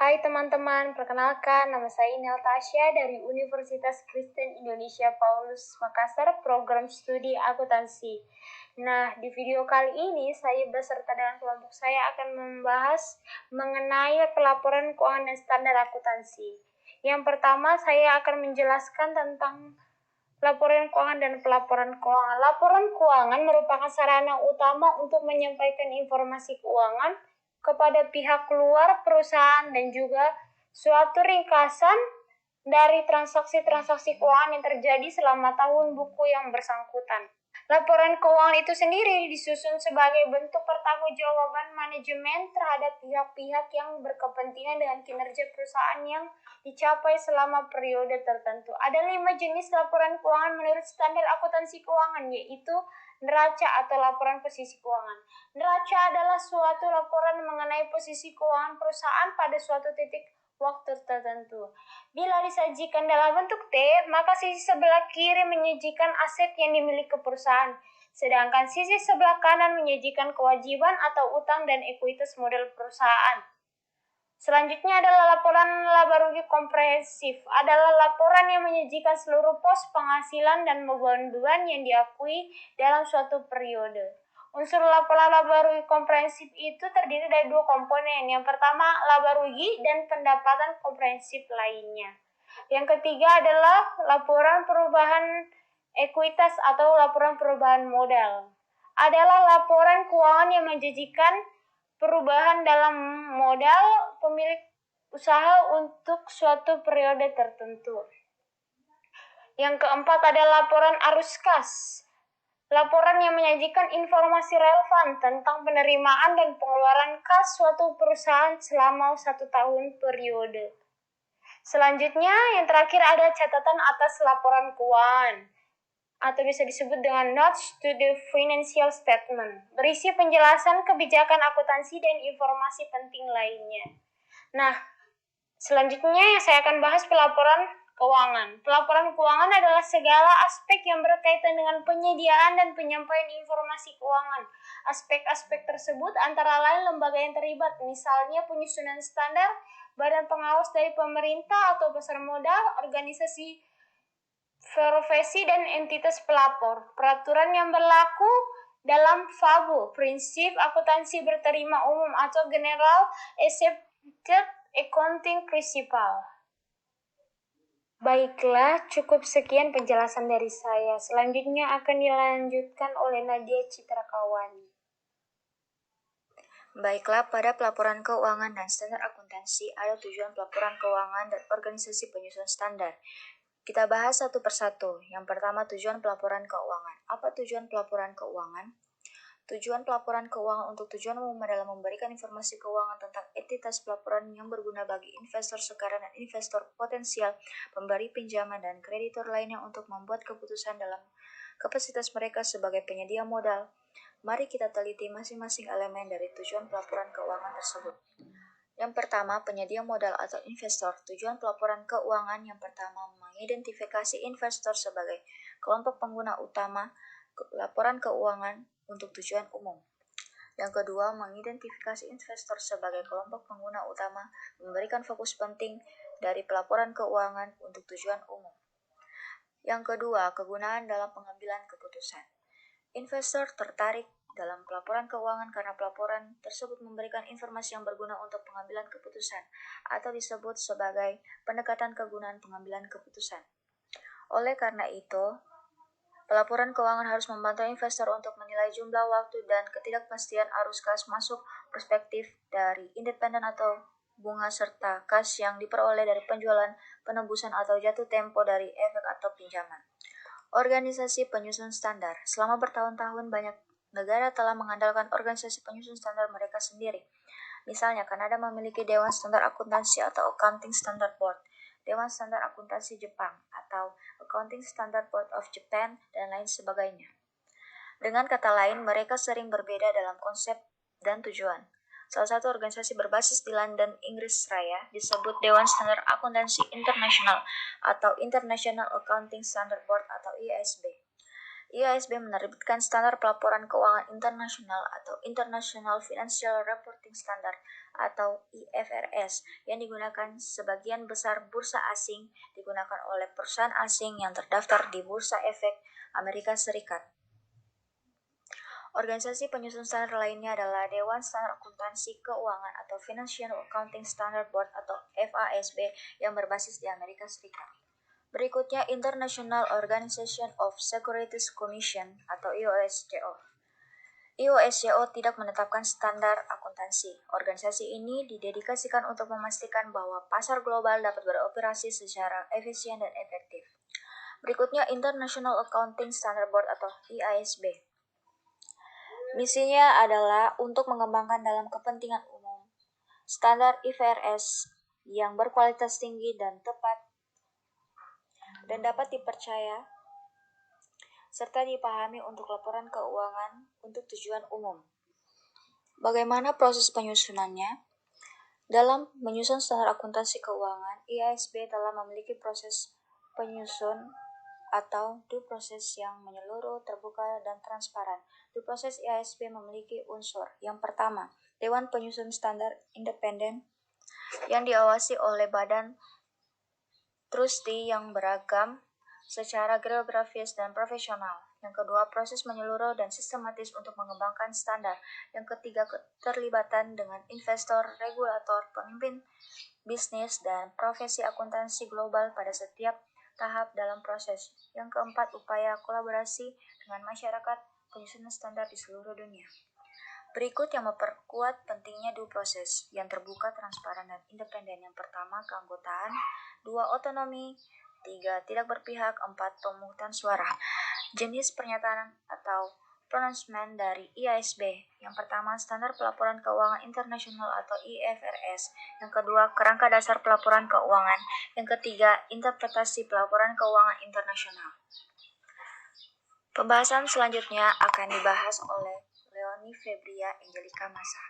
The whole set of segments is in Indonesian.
Hai teman-teman, perkenalkan nama saya Inel Tasya dari Universitas Kristen Indonesia Paulus Makassar, program studi akuntansi. Nah, di video kali ini saya beserta dengan kelompok saya akan membahas mengenai pelaporan keuangan dan standar akuntansi. Yang pertama, saya akan menjelaskan tentang laporan keuangan dan pelaporan keuangan. Laporan keuangan merupakan sarana utama untuk menyampaikan informasi keuangan kepada pihak luar perusahaan dan juga suatu ringkasan dari transaksi-transaksi keuangan yang terjadi selama tahun buku yang bersangkutan. Laporan keuangan itu sendiri disusun sebagai bentuk pertanggungjawaban manajemen terhadap pihak-pihak yang berkepentingan dengan kinerja perusahaan yang dicapai selama periode tertentu. Ada 5 jenis laporan keuangan menurut standar akuntansi keuangan, yaitu neraca atau laporan posisi keuangan. Neraca adalah suatu laporan mengenai posisi keuangan perusahaan pada suatu titik waktu tertentu. Bila disajikan dalam bentuk T, maka sisi sebelah kiri menyajikan aset yang dimiliki perusahaan, sedangkan sisi sebelah kanan menyajikan kewajiban atau utang dan ekuitas modal perusahaan. Selanjutnya adalah laporan laba rugi komprehensif. Adalah laporan yang menyajikan seluruh pos penghasilan dan beban-beban yang diakui dalam suatu periode. Unsur laporan laba rugi komprehensif itu terdiri dari 2 komponen. Yang pertama, laba rugi dan pendapatan komprehensif lainnya. Yang ketiga adalah laporan perubahan ekuitas atau laporan perubahan modal. Adalah laporan keuangan yang menjanjikan perubahan dalam modal pemilik usaha untuk suatu periode tertentu. Yang keempat adalah laporan arus kas. Laporan yang menyajikan informasi relevan tentang penerimaan dan pengeluaran kas suatu perusahaan selama 1 tahun periode. Selanjutnya, yang terakhir ada catatan atas laporan keuangan, atau bisa disebut dengan Notes to the Financial Statement, berisi penjelasan kebijakan akuntansi dan informasi penting lainnya. Nah, selanjutnya saya akan bahas pelaporan keuangan. Pelaporan keuangan adalah segala aspek yang berkaitan dengan penyediaan dan penyampaian informasi keuangan. Aspek-aspek tersebut antara lain lembaga yang terlibat, misalnya penyusunan standar, badan pengawas dari pemerintah atau pasar modal, organisasi profesi dan entitas pelapor. Peraturan yang berlaku dalam FABU, Prinsip Akuntansi Berterima Umum atau General Accepted Accounting Principle. Baiklah, cukup sekian penjelasan dari saya. Selanjutnya akan dilanjutkan oleh Nadia Citrakawani. Baiklah, pada pelaporan keuangan dan standar akuntansi ada tujuan pelaporan keuangan dan organisasi penyusun standar. Kita bahas satu persatu. Yang pertama, tujuan pelaporan keuangan. Apa tujuan pelaporan keuangan? Tujuan pelaporan keuangan untuk tujuan umum adalah memberikan informasi keuangan tentang entitas pelaporan yang berguna bagi investor sekarang dan investor potensial, pemberi pinjaman, dan kreditor lainnya untuk membuat keputusan dalam kapasitas mereka sebagai penyedia modal. Mari kita teliti masing-masing elemen dari tujuan pelaporan keuangan tersebut. Yang pertama, penyedia modal atau investor. Tujuan pelaporan keuangan yang pertama mengidentifikasi investor sebagai kelompok pengguna utama laporan keuangan untuk tujuan umum. Yang kedua, mengidentifikasi investor sebagai kelompok pengguna utama memberikan fokus penting dari pelaporan keuangan untuk tujuan umum. Yang kedua, kegunaan dalam pengambilan keputusan. Investor tertarik dalam pelaporan keuangan karena pelaporan tersebut memberikan informasi yang berguna untuk pengambilan keputusan atau disebut sebagai pendekatan kegunaan pengambilan keputusan. Oleh karena itu, pelaporan keuangan harus membantu investor untuk menilai jumlah waktu dan ketidakpastian arus kas masuk perspektif dari independen atau bunga serta kas yang diperoleh dari penjualan, penebusan atau jatuh tempo dari efek atau pinjaman. Organisasi penyusun standar. Selama bertahun-tahun banyak negara telah mengandalkan organisasi penyusun standar mereka sendiri. Misalnya, Kanada memiliki Dewan Standar Akuntansi atau Accounting Standard Board, Dewan Standar Akuntansi Jepang atau Accounting Standard Board of Japan, dan lain sebagainya. Dengan kata lain, mereka sering berbeda dalam konsep dan tujuan. Salah satu organisasi berbasis di London, Inggris Raya, disebut Dewan Standar Akuntansi Internasional atau International Accounting Standard Board atau IASB. IASB menerbitkan standar pelaporan keuangan internasional atau International Financial Reporting Standard atau IFRS yang digunakan sebagian besar bursa asing digunakan oleh perusahaan asing yang terdaftar di Bursa Efek Amerika Serikat. Organisasi penyusun standar lainnya adalah Dewan Standar Akuntansi Keuangan atau Financial Accounting Standard Board atau FASB yang berbasis di Amerika Serikat. Berikutnya International Organization of Securities Commission atau IOSCO. IOSCO tidak menetapkan standar akuntansi. Organisasi ini didedikasikan untuk memastikan bahwa pasar global dapat beroperasi secara efisien dan efektif. Berikutnya International Accounting Standard Board atau IASB. Misinya adalah untuk mengembangkan dalam kepentingan umum standar IFRS yang berkualitas tinggi dan tepat dan dapat dipercaya serta dipahami untuk laporan keuangan untuk tujuan umum. Bagaimana proses penyusunannya? Dalam menyusun standar akuntansi keuangan, IASB telah memiliki proses penyusun atau due process yang menyeluruh, terbuka, dan transparan. Due process IASB memiliki unsur. Yang pertama, Dewan Penyusun Standar Independen yang diawasi oleh badan trustee yang beragam secara geografis dan profesional. Yang kedua, proses menyeluruh dan sistematis untuk mengembangkan standar. Yang ketiga, keterlibatan dengan investor, regulator, pemimpin bisnis, dan profesi akuntansi global pada setiap tahap dalam proses. Yang keempat, upaya kolaborasi dengan masyarakat penyusunan standar di seluruh dunia. Berikut yang memperkuat pentingnya due process yang terbuka, transparan, dan independen. Yang pertama, keanggotaan. 2, otonomi. 3, tidak berpihak. 4, pemungutan suara. Jenis pernyataan atau pronouncement dari IASB. Yang pertama, standar pelaporan keuangan internasional atau IFRS. Yang kedua, kerangka dasar pelaporan keuangan. Yang ketiga, interpretasi pelaporan keuangan internasional. Pembahasan selanjutnya akan dibahas oleh Leonie Febria Angelica Massa.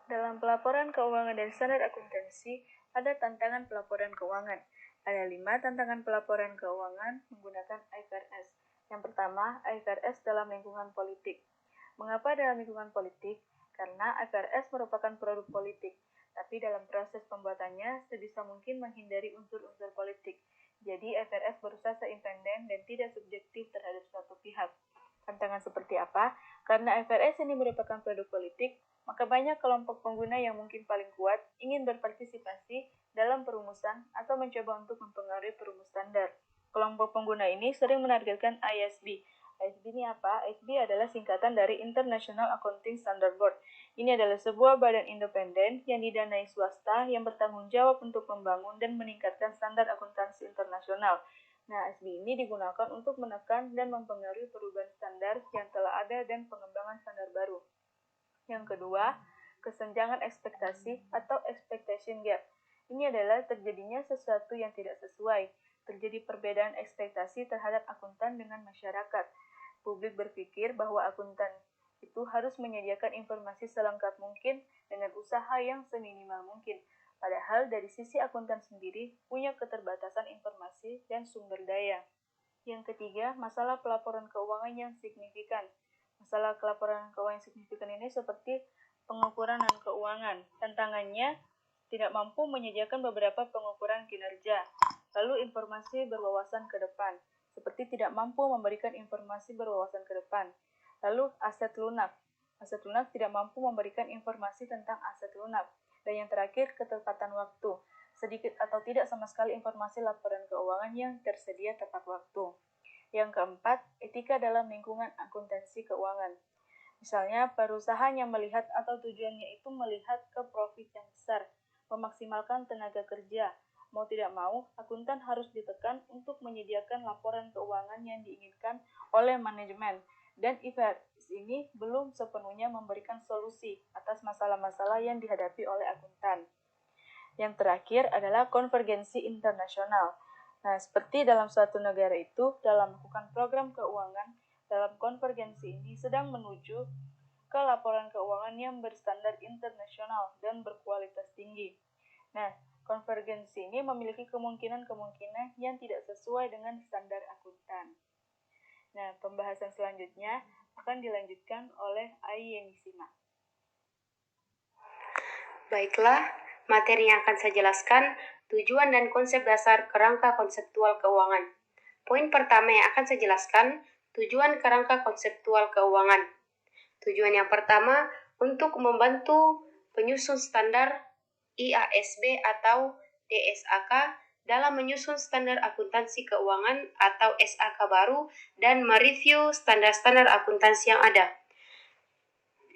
Dalam pelaporan keuangan dan standar akuntansi, ada tantangan pelaporan keuangan. Ada 5 tantangan pelaporan keuangan menggunakan IFRS. Yang pertama, IFRS dalam lingkungan politik. Mengapa dalam lingkungan politik? Karena IFRS merupakan produk politik, tapi dalam proses pembuatannya sebisa mungkin menghindari unsur-unsur politik. Jadi IFRS berusaha seindependen dan tidak subjektif terhadap suatu pihak. Tantangan seperti apa? Karena IFRS ini merupakan produk politik, maka banyak kelompok pengguna yang mungkin paling kuat ingin berpartisipasi dalam perumusan atau mencoba untuk mempengaruhi perumus standar. Kelompok pengguna ini sering menargetkan IASB. IASB ini apa? IASB adalah singkatan dari International Accounting Standard Board. Ini adalah sebuah badan independen yang didanai swasta yang bertanggung jawab untuk membangun dan meningkatkan standar akuntansi internasional. Nah, IASB ini digunakan untuk menekan dan mempengaruhi perubahan standar yang telah ada dan pengembangan standar baru. Yang kedua, kesenjangan ekspektasi atau expectation gap. Ini adalah terjadinya sesuatu yang tidak sesuai. Terjadi perbedaan ekspektasi terhadap akuntan dengan masyarakat. Publik berpikir bahwa akuntan itu harus menyediakan informasi selengkap mungkin dengan usaha yang seminimal mungkin. Padahal dari sisi akuntan sendiri punya keterbatasan informasi dan sumber daya. Yang ketiga, masalah pelaporan keuangan yang signifikan. Masalah pelaporan keuangan yang signifikan ini seperti pengukuran dan keuangan. Tantangannya tidak mampu menyediakan beberapa pengukuran kinerja. Lalu informasi berwawasan ke depan, seperti tidak mampu memberikan informasi berwawasan ke depan. Lalu aset lunak. Aset lunak tidak mampu memberikan informasi tentang aset lunak. Dan yang terakhir, ketepatan waktu. Sedikit atau tidak sama sekali informasi laporan keuangan yang tersedia tepat waktu. Yang keempat, etika dalam lingkungan akuntansi keuangan. Misalnya, perusahaan yang melihat atau tujuannya itu melihat ke profit yang besar, memaksimalkan tenaga kerja. Mau tidak mau, akuntan harus ditekan untuk menyediakan laporan keuangan yang diinginkan oleh manajemen. Dan IFRS ini belum sepenuhnya memberikan solusi atas masalah-masalah yang dihadapi oleh akuntan. Yang terakhir adalah konvergensi internasional. Nah, seperti dalam suatu negara itu, dalam melakukan program keuangan, dalam konvergensi ini sedang menuju ke laporan keuangan yang berstandar internasional dan berkualitas tinggi. Nah, Konvergensi ini memiliki kemungkinan-kemungkinan yang tidak sesuai dengan standar akuntan. Nah, pembahasan selanjutnya akan dilanjutkan oleh Ai Yenisima. Baiklah, materi yang akan saya jelaskan, tujuan dan konsep dasar kerangka konseptual keuangan. Poin pertama yang akan saya jelaskan, tujuan kerangka konseptual keuangan. Tujuan yang pertama, untuk membantu penyusun standar IASB atau DSAK dalam menyusun standar akuntansi keuangan atau SAK baru dan mereview standar-standar akuntansi yang ada.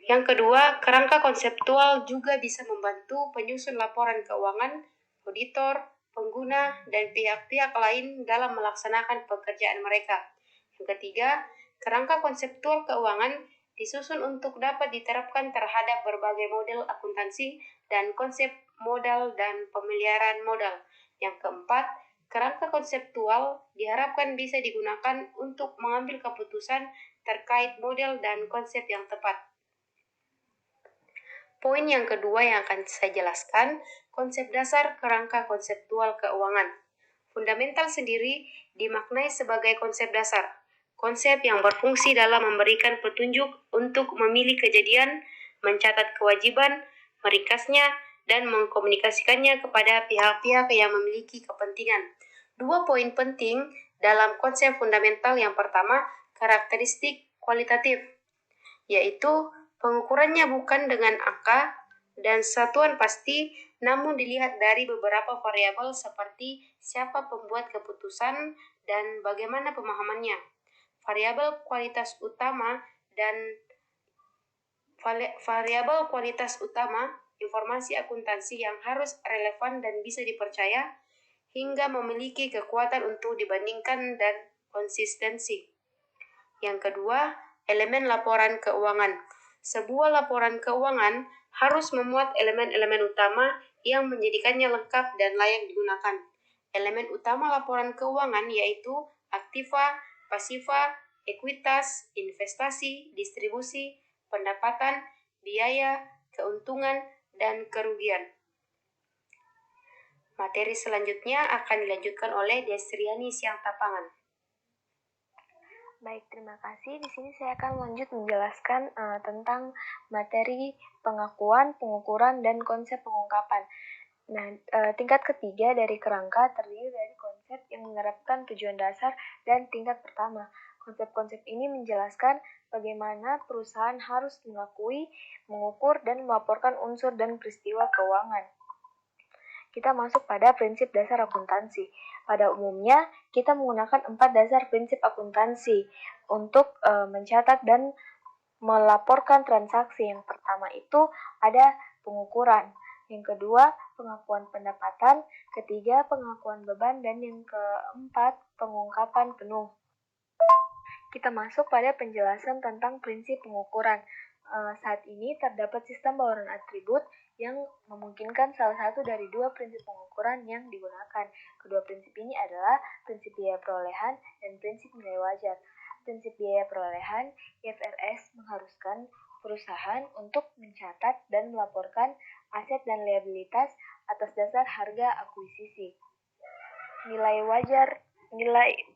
Yang kedua, kerangka konseptual juga bisa membantu penyusun laporan keuangan, auditor, pengguna, dan pihak-pihak lain dalam melaksanakan pekerjaan mereka. Yang ketiga, kerangka konseptual keuangan disusun untuk dapat diterapkan terhadap berbagai model akuntansi dan konsep modal dan pemeliharaan modal. Yang keempat, kerangka konseptual diharapkan bisa digunakan untuk mengambil keputusan terkait model dan konsep yang tepat. Poin yang kedua yang akan saya jelaskan, konsep dasar kerangka konseptual keuangan. Fundamental sendiri dimaknai sebagai konsep dasar. Konsep yang berfungsi dalam memberikan petunjuk untuk memilih kejadian, mencatat kewajiban, meringkasnya, dan mengkomunikasikannya kepada pihak-pihak yang memiliki kepentingan. Dua poin penting dalam konsep fundamental yang pertama, karakteristik kualitatif, yaitu pengukurannya bukan dengan angka dan satuan pasti, namun dilihat dari beberapa variabel seperti siapa pembuat keputusan dan bagaimana pemahamannya. Variabel kualitas utama, informasi akuntansi yang harus relevan dan bisa dipercaya, hingga memiliki kekuatan untuk dibandingkan dan konsistensi. Yang kedua, elemen laporan keuangan. Sebuah laporan keuangan harus memuat elemen-elemen utama yang menjadikannya lengkap dan layak digunakan. Elemen utama laporan keuangan yaitu aktiva, pasiva, ekuitas, investasi, distribusi, pendapatan, biaya, keuntungan, dan kerugian. Materi selanjutnya akan dilanjutkan oleh Desriani Siangtapangan. Baik, terima kasih. Di sini saya akan lanjut menjelaskan tentang materi pengakuan, pengukuran, dan konsep pengungkapan. Nah, tingkat ketiga dari kerangka terdiri dari konsep yang menerapkan tujuan dasar dan tingkat pertama. Konsep-konsep ini menjelaskan bagaimana perusahaan harus mengakui, mengukur, dan melaporkan unsur dan peristiwa keuangan. Kita masuk pada prinsip dasar akuntansi. Pada umumnya, kita menggunakan 4 dasar prinsip akuntansi untuk mencatat dan melaporkan transaksi. Yang pertama itu ada pengukuran. Yang kedua, pengakuan pendapatan. Ketiga, pengakuan beban. Dan yang keempat, pengungkapan penuh. Kita masuk pada penjelasan tentang prinsip pengukuran. Saat ini terdapat sistem bauran atribut yang memungkinkan salah satu dari 2 prinsip pengukuran yang digunakan. Kedua prinsip ini adalah prinsip biaya perolehan dan prinsip nilai wajar. Prinsip biaya perolehan, IFRS mengharuskan perusahaan untuk mencatat dan melaporkan aset dan liabilitas atas dasar harga akuisisi.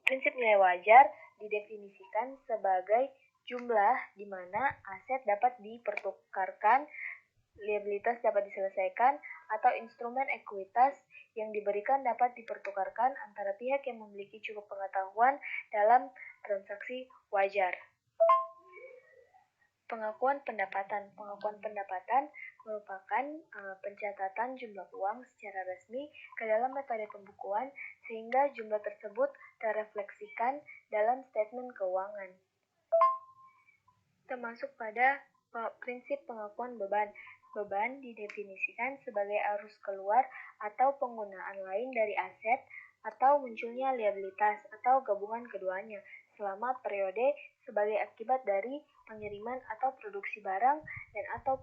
Prinsip nilai wajar didefinisikan sebagai jumlah di mana aset dapat dipertukarkan, liabilitas dapat diselesaikan, atau instrumen ekuitas yang diberikan dapat dipertukarkan antara pihak yang memiliki cukup pengetahuan dalam transaksi wajar. Pengakuan pendapatan. Pengakuan pendapatan merupakan pencatatan jumlah uang secara resmi ke dalam metode pembukuan sehingga jumlah tersebut terefleksikan dalam statement keuangan. Termasuk pada prinsip pengakuan beban. Beban didefinisikan sebagai arus keluar atau penggunaan lain dari aset atau munculnya liabilitas atau gabungan keduanya selama periode sebagai akibat dari pengiriman atau produksi barang dan atau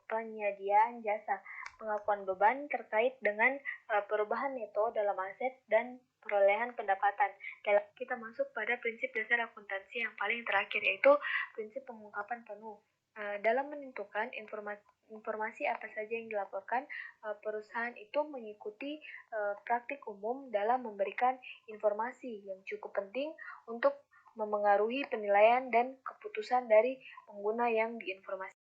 penyediaan jasa. Pengakuan beban terkait dengan perubahan neto dalam aset dan perolehan pendapatan. Kita masuk pada prinsip dasar akuntansi yang paling terakhir, yaitu prinsip pengungkapan penuh. Dalam menentukan informasi apa saja yang dilaporkan, perusahaan itu mengikuti praktik umum dalam memberikan informasi yang cukup penting untuk memengaruhi penilaian dan keputusan dari pengguna yang diinformasikan.